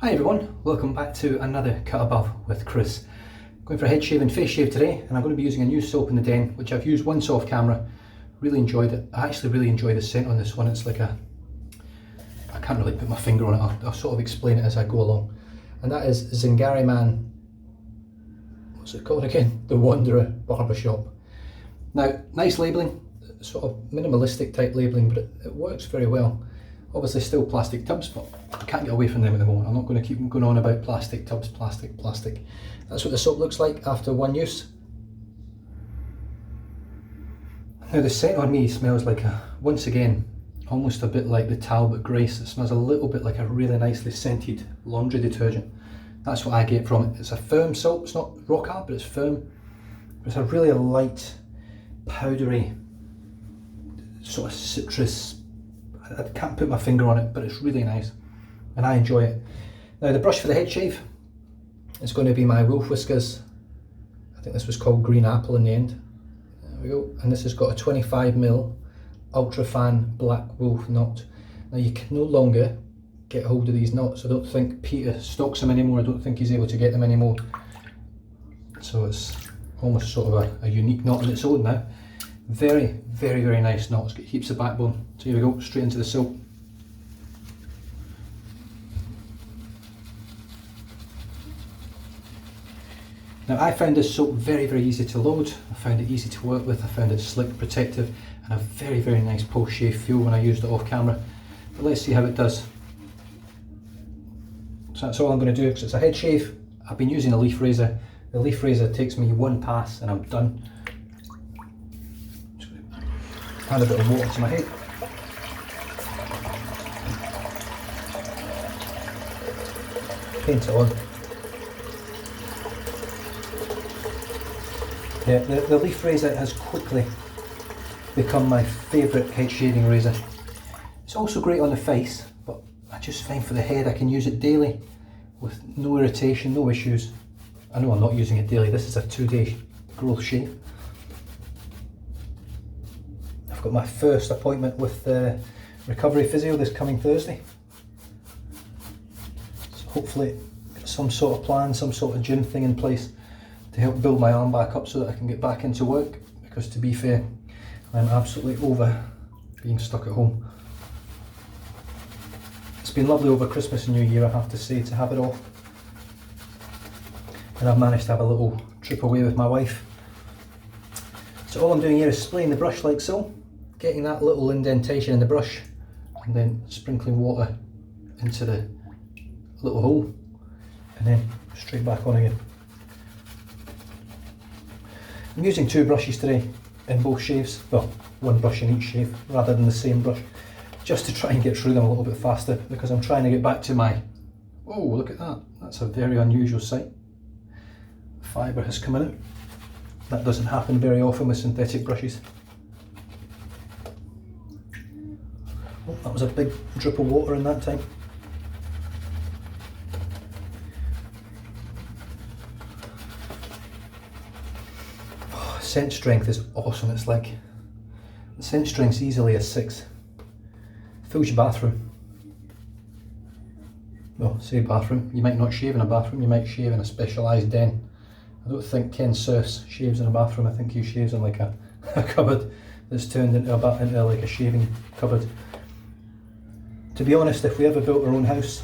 Hi everyone, welcome back to another Cut Above with Chris. Going for a head shave and face shave today, and I'm going to be using a new soap in the den, which I've used once off camera. Really enjoyed it. I actually really enjoy the scent on this one. It's like I can't really put my finger on it. I'll sort of explain it as I go along. And that is Zingari Man, what's it called again? The Wanderer Barbershop. Now, nice labelling, sort of minimalistic type labelling, but it works very well. Obviously still plastic tubs, but I can't get away from them at the moment. I'm not going to keep going on about plastic tubs, plastic. That's what the soap looks like after one use. Now the scent on me smells like once again, almost a bit like the Talbot Grace. It smells a little bit like a really nicely scented laundry detergent. That's what I get from it. It's a firm soap, it's not rock hard, but it's firm. It's a really light, powdery, sort of citrus. I can't put my finger on it, but it's really nice and I enjoy it. Now the brush for the head shave is going to be my Wolf Whiskers. I think this was called Green Apple in the end. There we go. And this has got a 25mm Ultra Fan Black Wolf knot. Now you can no longer get hold of these knots. I don't think Peter stocks them anymore. I don't think he's able to get them anymore. So it's almost sort of a unique knot on its own now. Very, very, very nice knot. It's got heaps of backbone. So here we go, straight into the soap. Now I found this soap very, very easy to load. I found it easy to work with. I found it slick, protective, and a very, very nice post-shave feel when I used it off camera. But let's see how it does. So that's all I'm going to do because it's a head shave. I've been using a leaf razor. The leaf razor takes me one pass and I'm done. Add a bit of water to my head. Paint it on. Yeah, the leaf razor has quickly become my favourite head shaving razor. It's also great on the face, but I just find for the head I can use it daily with no irritation, no issues. I know I'm not using it daily. This is a 2-day growth shave. I've got my first appointment with the recovery physio this coming Thursday. So hopefully some sort of plan, some sort of gym thing in place to help build my arm back up so that I can get back into work, because to be fair, I'm absolutely over being stuck at home. It's been lovely over Christmas and New Year, I have to say, to have it off. And I've managed to have a little trip away with my wife. So all I'm doing here is spraying the brush like so, getting that little indentation in the brush, and then sprinkling water into the little hole, and then straight back on again. I'm using 2 brushes today in both shaves, well, 1 brush in each shave rather than the same brush, just to try and get through them a little bit faster, because I'm trying to get back to my, oh look at that, that's a very unusual sight. Fibre has come out. That doesn't happen very often with synthetic brushes. Oh, that was a big drip of water in that time. Oh, scent strength is awesome. It's like, the scent strength's easily a 6. Fills your bathroom. Well, say bathroom. You might not shave in a bathroom, you might shave in a specialised den. I don't think Ken Surfs shaves in a bathroom. I think he shaves in like a cupboard that's turned into like a shaving cupboard. To be honest, if we ever built our own house,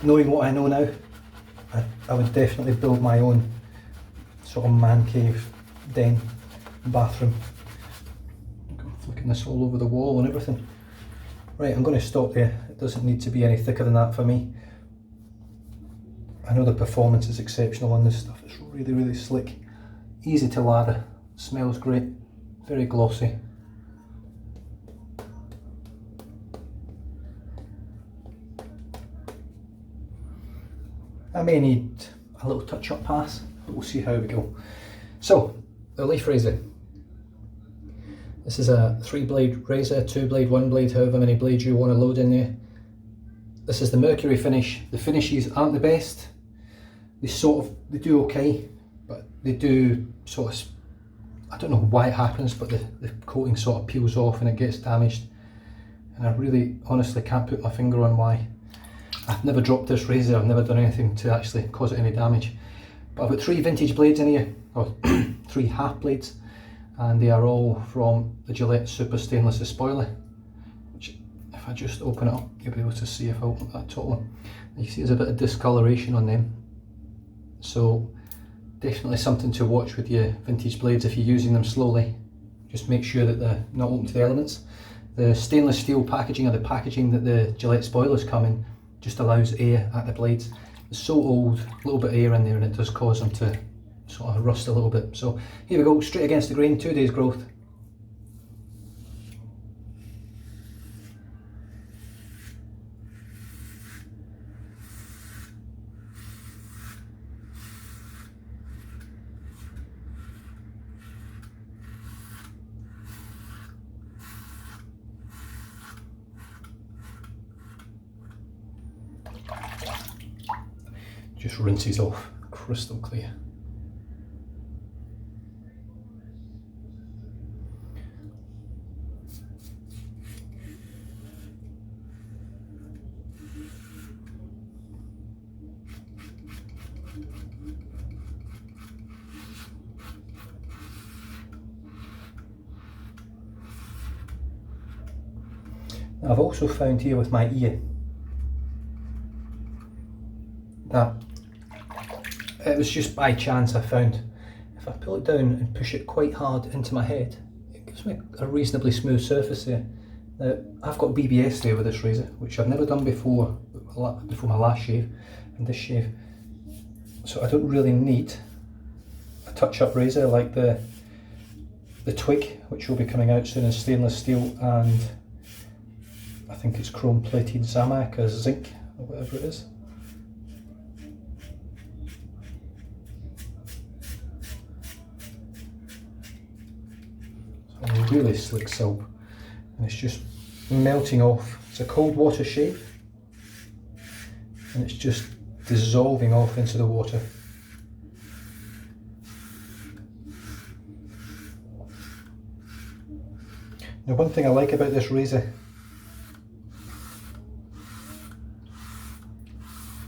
knowing what I know now, I would definitely build my own sort of man cave, den, bathroom. I'm flicking this all over the wall and everything. Right, I'm going to stop there. It doesn't need to be any thicker than that for me. I know the performance is exceptional on this stuff. It's really, really slick, easy to lather, smells great, very glossy. I may need a little touch-up pass, but we'll see how we go. So, the leaf razor. This is a 3-blade razor, 2-blade, 1-blade, however many blades you want to load in there. This is the mercury finish. The finishes aren't the best. They do okay, but they do sort of, I don't know why it happens, but the coating sort of peels off and it gets damaged. And I really honestly can't put my finger on why. I've never dropped this razor, I've never done anything to actually cause it any damage. But I've got 3 vintage blades in here, or 3 half blades, and they are all from the Gillette Super Stainless Spoiler. Which, if I just open it up, you'll be able to see if I open that top one. You can see there's a bit of discoloration on them. So definitely something to watch with your vintage blades if you're using them slowly. Just make sure that they're not open to the elements. The stainless steel packaging, or the packaging that the Gillette spoilers come in, just allows air at the blades. It's so old, a little bit of air in there, and it does cause them to sort of rust a little bit. So here we go, straight against the grain, 2 days growth. Just rinses off, crystal clear. Now, I've also found here with my ear that it was just by chance I found if I pull it down and push it quite hard into my head, it gives me a reasonably smooth surface there. Now, I've got BBS there with this razor, which I've never done before my last shave and this shave, so I don't really need a touch-up razor like the Twig, which will be coming out soon in stainless steel, and I think it's chrome plated Zamac or zinc or whatever it is. A really slick silk, and it's just melting off. It's a cold water shave, and it's just dissolving off into the water. Now, one thing I like about this razor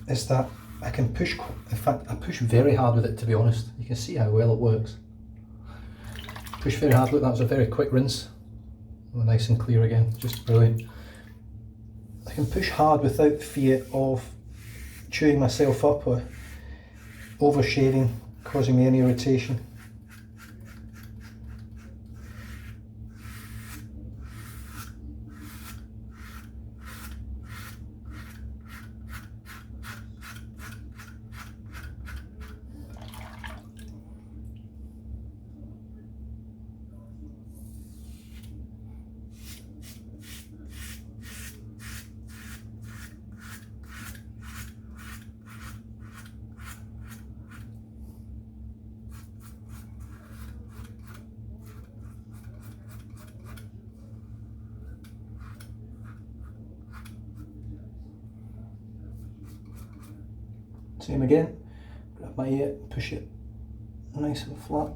is that I can push, in fact I push very hard with it, to be honest. You can see how well it works. Push very hard. Look, that was a very quick rinse. Oh, nice and clear again, just brilliant. I can push hard without fear of chewing myself up or over shaving, causing me any irritation. Same again, grab my ear, push it nice and flat,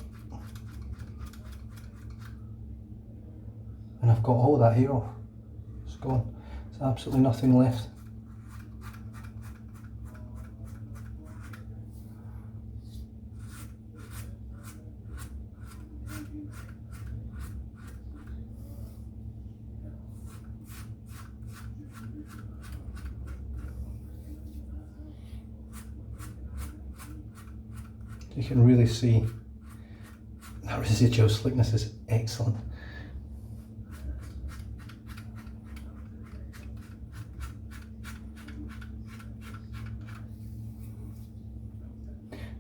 and I've got all that hair off. It's gone. There's absolutely nothing left. You can really see that residual slickness is excellent.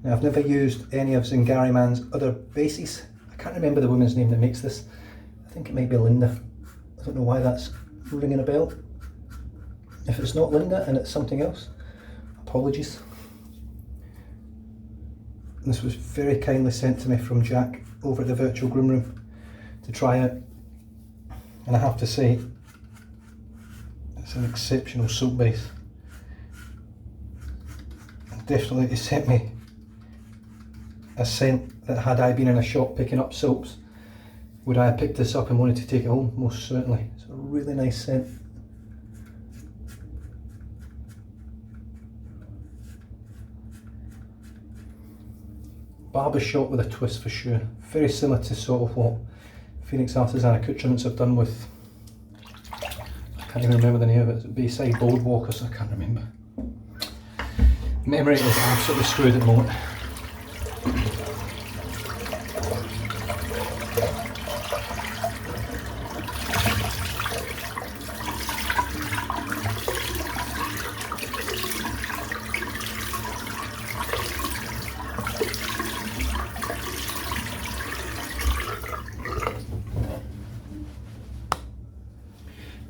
Now, I've never used any of Zingari Man's other bases. I can't remember the woman's name that makes this. I think it might be Linda. I don't know why that's ringing a bell. If it's not Linda and it's something else, apologies. This was very kindly sent to me from Jack over at the virtual groom room to try out, and I have to say it's an exceptional soap base. Definitely it sent me a scent that, had I been in a shop picking up soaps, would I have picked this up and wanted to take it home? Most certainly. It's a really nice scent. Barbershop with a twist for sure. Very similar to sort of what Phoenix Artisan Accoutrements have done with, I can't even remember the name of it, is it Bayside Boardwalk or something? I can't remember. Memory is absolutely screwed at the moment.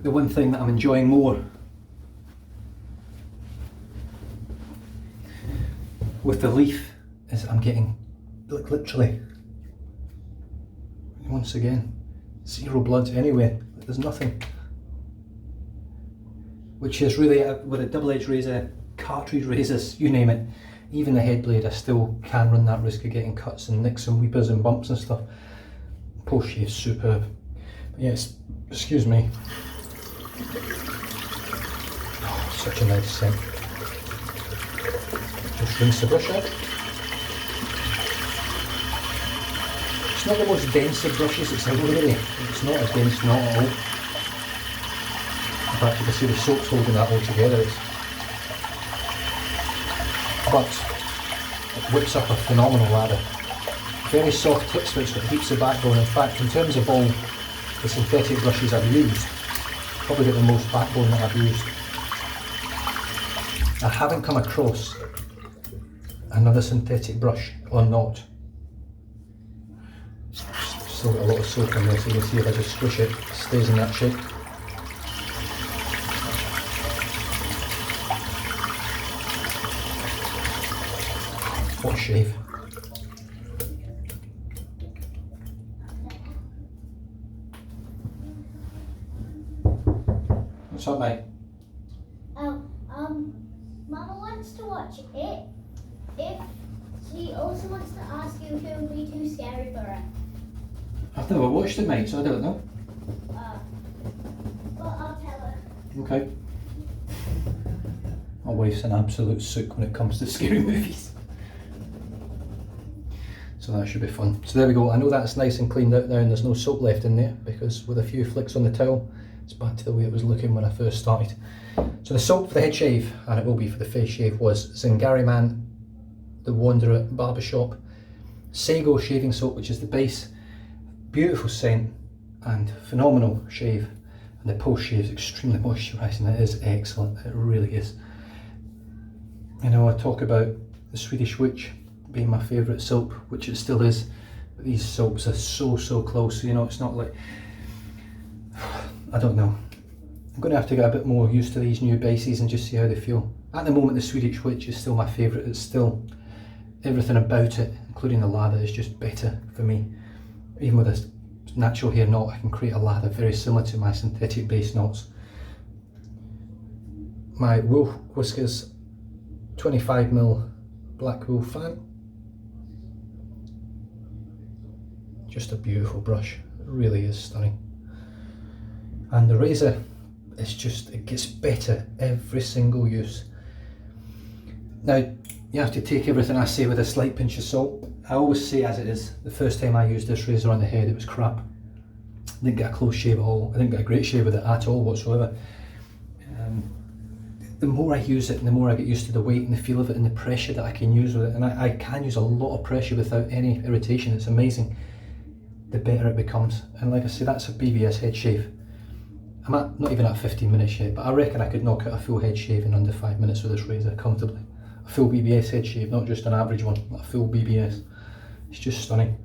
The one thing that I'm enjoying more with the leaf is I'm getting, like, literally, once again, zero blood anywhere. There's nothing. Which is really, with a double-edged razor, cartridge razors, you name it, even the head blade, I still can run that risk of getting cuts and nicks and weepers and bumps and stuff. Post shave's superb. But yes, excuse me. Oh, such a nice scent. Just rinse the brush out. It's not the most dense of brushes, it's really, it's not a dense knot at all. In fact, you can see the soap's holding that all together. But it whips up a phenomenal lather. Very soft tips, which keeps the backbone. In fact, in terms of all the synthetic brushes I've used, probably got the most backbone that I've used. I haven't come across another synthetic brush or not. Still got a lot of soap in there, so you can see if I just squish it, it stays in that shape. What a shave. What's up, mate? Mama wants to watch it. If she also wants to ask you if it would be too scary for her. I've never watched it, mate, so I don't know. Well, I'll tell her. Okay. My wife's an absolute sook when it comes to scary movies. So that should be fun. So there we go. I know that's nice and cleaned out now and there's no soap left in there, because with a few flicks on the towel, it's back to the way it was looking when I first started. So the soap for the head shave, and it will be for the face shave, was Zingari Man, the Wanderer Barbershop Sago shaving soap, which is the base. Beautiful scent and phenomenal shave. And the post shave is extremely moisturising. It is excellent. It really is. You know, I talk about the Swedish Witch being my favourite soap, which it still is. But these soaps are so close. You know, it's not like, I don't know. I'm going to have to get a bit more used to these new bases and just see how they feel. At the moment, the Swedish Witch is still my favourite. It's still, everything about it, including the lather, is just better for me. Even with a natural hair knot, I can create a lather very similar to my synthetic base knots. My wool whiskers, 25mm black wool fan. Just a beautiful brush. It really is stunning. And the razor, it's just, it gets better every single use. Now, you have to take everything I say with a slight pinch of salt. I always say as it is. The first time I used this razor on the head, it was crap. I didn't get a close shave at all. I didn't get a great shave with it at all whatsoever. The more I use it and the more I get used to the weight and the feel of it and the pressure that I can use with it, and I can use a lot of pressure without any irritation, it's amazing, the better it becomes. And like I say, that's a BBS head shave. I'm not even at 15 minutes yet, but I reckon I could knock out a full head shave in under 5 minutes with this razor comfortably. A full BBS head shave, not just an average one, a full BBS. It's just stunning.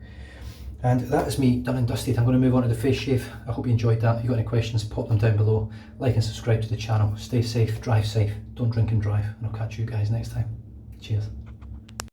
And that is me done and dusted. I'm going to move on to the face shave. I hope you enjoyed that. If you've got any questions, pop them down below. Like and subscribe to the channel. Stay safe, drive safe, don't drink and drive, and I'll catch you guys next time. Cheers.